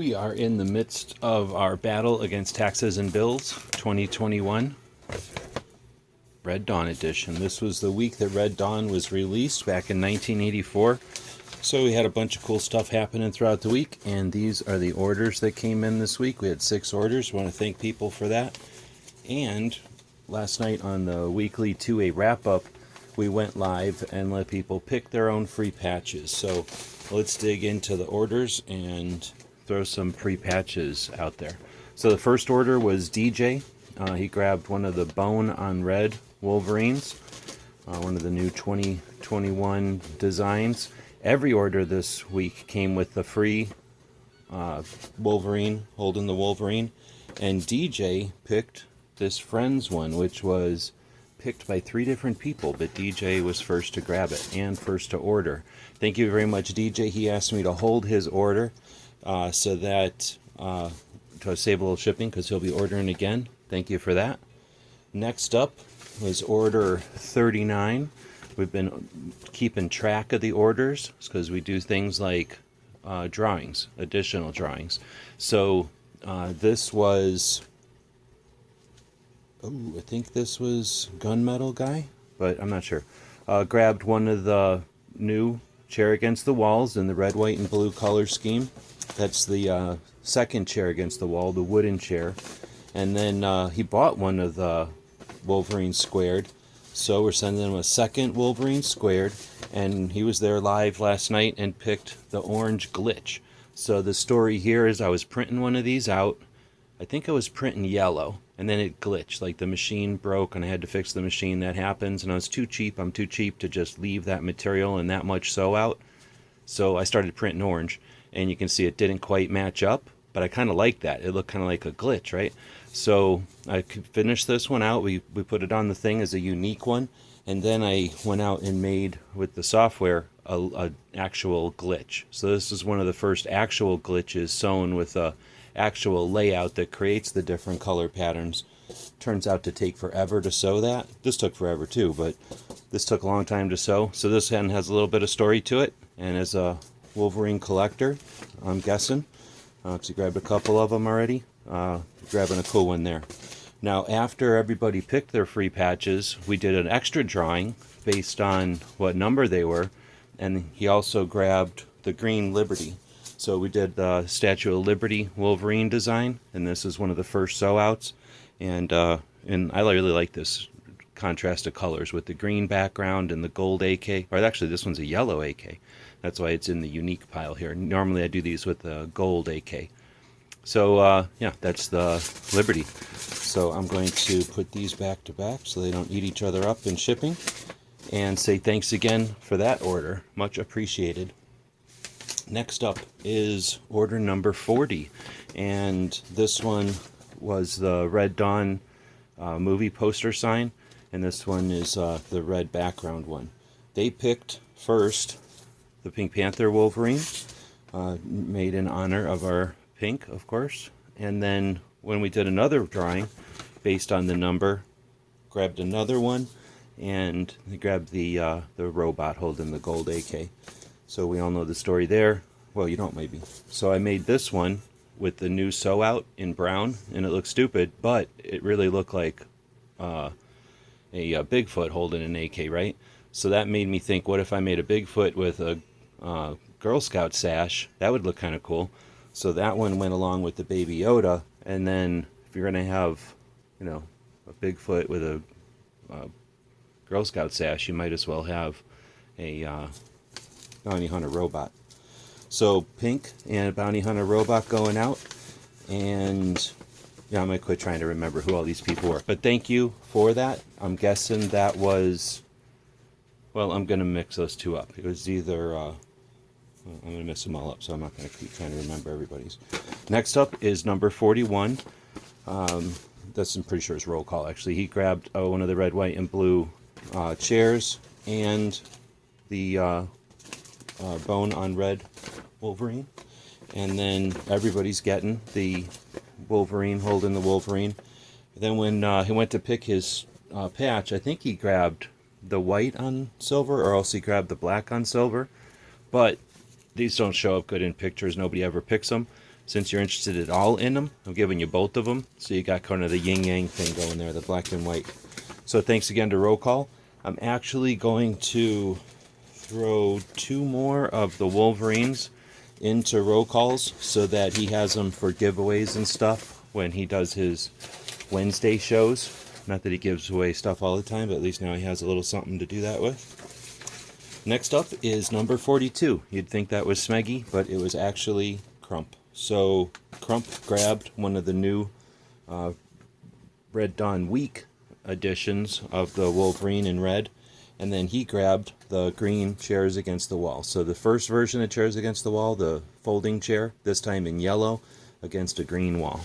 We are in the midst of our battle against taxes and bills 2021 Red Dawn edition. This was the week that Red Dawn was released back in 1984. So we had a bunch of cool stuff happening throughout the week, and these are the orders that came in this week. We had 6 orders. We want to thank people for that. And last night on the weekly 2A wrap-up, we went live and let people pick their own free patches. So let's dig into the orders and throw some free patches out there. So the first order was DJ. He grabbed one of the Bone on Red Wolverines, one of the new 2021 designs. Every order this week came with the free Wolverine, holding the Wolverine. And DJ picked this Friends one, which was picked by 3 different people, but DJ was first to grab it and first to order. Thank you very much, DJ. He asked me to hold his order so that to save a little shipping, because he'll be ordering again. Thank you for that. Next up was order 39. We've been keeping track of the orders because we do things like drawings, additional drawings. So this was, I think this was Gunmetal Guy, but I'm not sure. Grabbed one of the new Chair Against the Walls in the red, white, and blue color scheme. That's the second chair against the wall, the wooden chair. And then he bought one of the Wolverine Squared. So we're sending him a second Wolverine Squared. And he was there live last night and picked the orange glitch. So the story here is I was printing one of these out. I think I was printing yellow. And then it glitched. Like the machine broke and I had to fix the machine. That happens. And I was too cheap. I'm too cheap to just leave that material and that much sew out. So I started printing orange. And you can see it didn't quite match up, but I kind of like that. It looked kind of like a glitch, right? So I could finish this one out. We put it on the thing as a unique one, and then I went out and made, with the software, a actual glitch. So this is one of the first actual glitches sewn with a actual layout that creates the different color patterns. Turns out to take forever to sew that. This took forever too, but this took a long time to sew. So this one has a little bit of story to it, and as a Wolverine collector, I'm guessing, because you grabbed a couple of them already, grabbing a cool one there. Now, after everybody picked their free patches, we did an extra drawing based on what number they were, and he also grabbed the green Liberty. So we did the Statue of Liberty Wolverine design, and this is one of the first sew-outs, and I really like this contrast of colors with the green background and the gold AK, or actually this one's a yellow AK. That's why it's in the unique pile here. Normally I do these with the gold AK. So yeah, that's the Liberty. So I'm going to put these back to back so they don't eat each other up in shipping, and say thanks again for that order. Much appreciated. Next up is order number 40, and this one was the Red Dawn movie poster sign, and this one is the red background one. They picked first the Pink Panther Wolverine, made in honor of our pink, of course. And then when we did another drawing based on the number, grabbed another one, and they grabbed the robot holding the gold AK. So we all know the story there. Well, you don't maybe. So I made this one with the new sew out in brown, and it looked stupid, but it really looked like a Bigfoot holding an AK, right? So that made me think, what if I made a Bigfoot with a Girl Scout sash? That would look kind of cool. So that one went along with the Baby Yoda. And then if you're going to have, you know, a Bigfoot with a Girl Scout sash, you might as well have a Bounty Hunter robot. So pink and a Bounty Hunter robot going out. And yeah, I might quit trying to remember who all these people were. But thank you for that. I'm guessing that was, well, I'm going to mix those two up. It was either, I'm going to mix them all up, so I'm not going to keep trying to remember everybody's. Next up is number 41. That's, I'm pretty sure it's roll call, actually. He grabbed one of the red, white, and blue chairs and the Bone on Red Wolverine. And then everybody's getting the Wolverine holding the Wolverine. Then when he went to pick his patch, I think he grabbed the white on silver, or else he grabbed the black on silver. But these don't show up good in pictures. Nobody ever picks them. since you're interested at all in them, I'm giving you both of them. So you got kind of the yin-yang thing going there, the black and white. So thanks again to Roll Call. I'm actually going to throw 2 more of the Wolverines into Roll Calls so that he has them for giveaways and stuff when he does his Wednesday shows. Not that he gives away stuff all the time, but at least now he has a little something to do that with. Next up is number 42. You'd think that was Smeggy, but it was actually Crump. So Crump grabbed one of the new Red Dawn Week editions of the Wolverine in red, and then he grabbed the green Chairs Against the Wall. So the first version of Chairs Against the Wall, the folding chair, this time in yellow against a green wall.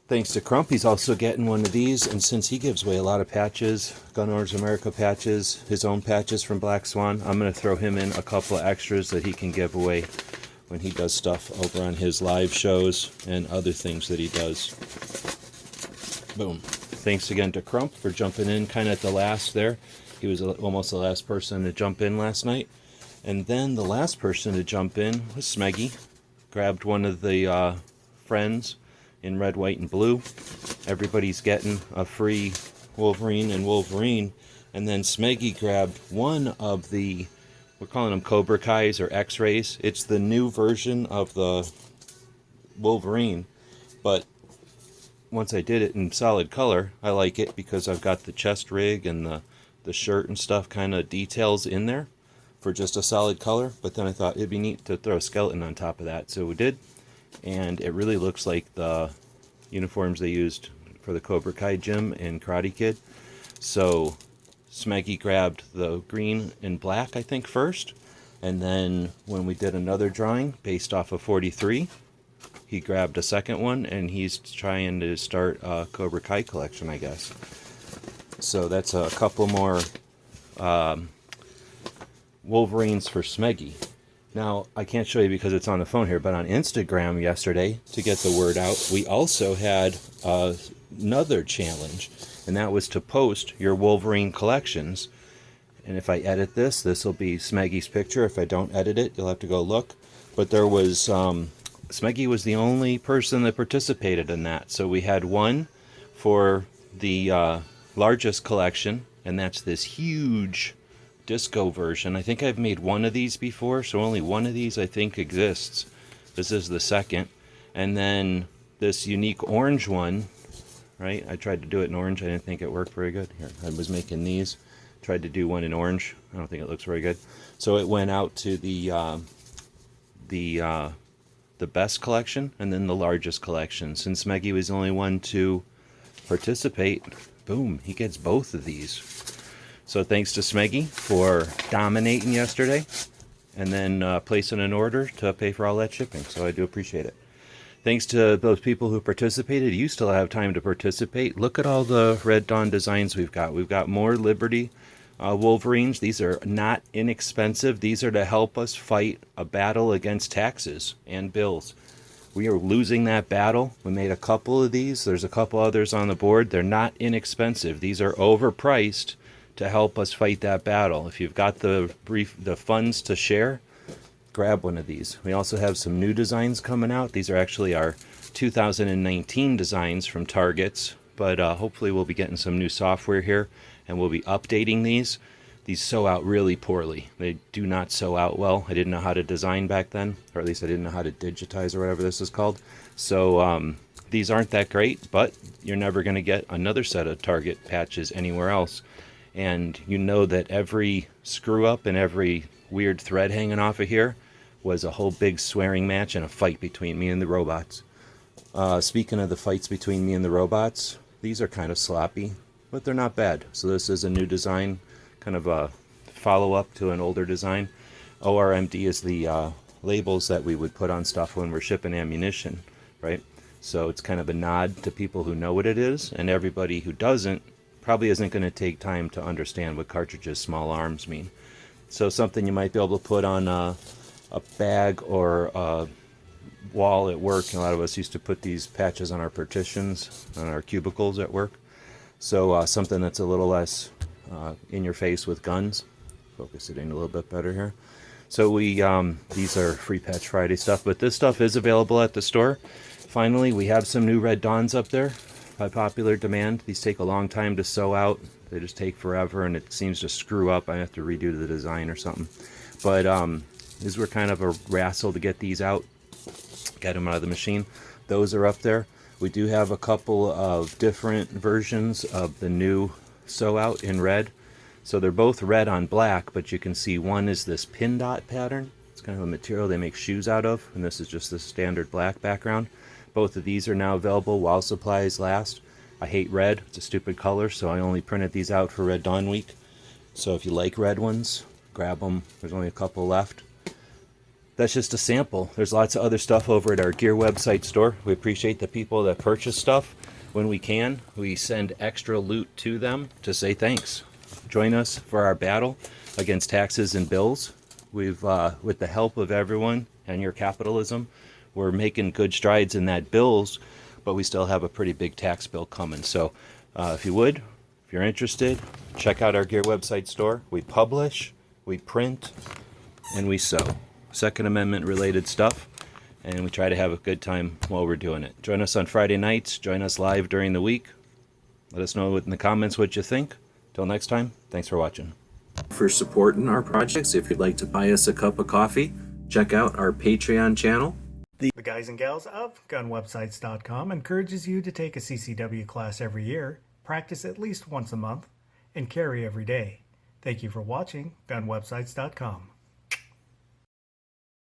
Thanks to Crump, he's also getting one of these, and since he gives away a lot of patches, Gun Owners America patches, his own patches from Black Swan, I'm going to throw him in a couple of extras that he can give away when he does stuff over on his live shows and other things that he does. Boom. Thanks again to Crump for jumping in kind of at the last there. He was almost the last person to jump in last night. And then the last person to jump in was Smeggy. Grabbed one of the friends in red, white, and blue. Everybody's getting a free Wolverine and Wolverine. And then Smeggy grabbed one of the, we're calling them Cobra Kai's or X-Rays. It's the new version of the Wolverine. But once I did it in solid color, I like it because I've got the chest rig and the shirt and stuff kind of details in there for just a solid color. But then I thought it'd be neat to throw a skeleton on top of that. So we did. And it really looks like the uniforms they used for the Cobra Kai gym and Karate Kid. So Smeggy grabbed the green and black, I think, first. And then when we did another drawing based off of 43, he grabbed a second one, and he's trying to start a Cobra Kai collection, I guess. So that's a couple more Wolverines for Smeggy. Now, I can't show you because it's on the phone here, but on Instagram yesterday, to get the word out, we also had another challenge, and that was to post your Wolverine collections. And if I edit this, this will be Smeggy's picture. If I don't edit it, you'll have to go look. But there was, Smeggy was the only person that participated in that. So we had one for the largest collection, and that's this huge disco version. I think I've made one of these before, so only one of these I think exists. This is the second. And then this unique orange one, right? I tried to do it in orange. I didn't think it worked very good. Here, I was making these. Tried to do one in orange. I don't think it looks very good. So it went out to the best collection and then the largest collection. Since Smeggy was the only one to participate, boom, he gets both of these. So thanks to Smeggy for dominating yesterday and then placing an order to pay for all that shipping. So I do appreciate it. Thanks to those people who participated. You still have time to participate. Look at all the Red Dawn designs we've got. We've got more Liberty Wolverines. These are not inexpensive. These are to help us fight a battle against taxes and bills. We are losing that battle. We made a couple of these. There's a couple others on the board. They're not inexpensive. These are overpriced to help us fight that battle. If you've got the funds to share, grab one of these. We also have some new designs coming out. These are actually our 2019 designs from Targets, but hopefully we'll be getting some new software here and we'll be updating these. These sew out really poorly. They do not sew out well. I didn't know how to design back then, or at least I didn't know how to digitize or whatever this is called. So these aren't that great, but you're never going to get another set of Target patches anywhere else. And you know that every screw up and every weird thread hanging off of here was a whole big swearing match and a fight between me and the robots. Speaking of the fights between me and the robots, these are kind of sloppy, but they're not bad. So this is a new design, kind of a follow-up to an older design. ORMD is the labels that we would put on stuff when we're shipping ammunition, right? So it's kind of a nod to people who know what it is, and everybody who doesn't probably isn't going to take time to understand what cartridges small arms mean. So something you might be able to put on a bag or a wall at work. A lot of us used to put these patches on our partitions, on our cubicles at work. So something that's a little less in your face with guns. Focus it in a little bit better here. So we these are Free Patch Friday stuff, but this stuff is available at the store. Finally, we have some new Red Dawns up there by popular demand. These take a long time to sew out. They just take forever, and it seems to screw up. I have to redo the design or something. But these were kind of a wrestle to get these out, get them out of the machine. Those are up there. We do have a couple of different versions of the new sew out in red. So they're both red on black, but you can see one is this pin dot pattern. It's kind of a material they make shoes out of, and this is just the standard black background. Both of these are now available while supplies last. I hate red, it's a stupid color, so I only printed these out for Red Dawn week. So if you like red ones, grab them. There's only a couple left. That's just a sample. There's lots of other stuff over at our gear website store. We appreciate the people that purchase stuff. When we can, we send extra loot to them to say thanks. Join us for our battle against taxes and bills. We've, with the help of everyone and your capitalism, we're making good strides in that bills, but we still have a pretty big tax bill coming. So if you would, if you're interested, check out our gear website store. We publish, we print, and we sew. Second Amendment related stuff, and we try to have a good time while we're doing it. Join us on Friday nights. Join us live during the week. Let us know in the comments what you think. Till next time, thanks for watching. For supporting our projects, if you'd like to buy us a cup of coffee, check out our Patreon channel. The guys and gals of gunwebsites.com encourages you to take a CCW class every year, practice at least once a month, and carry every day. Thank you for watching gunwebsites.com.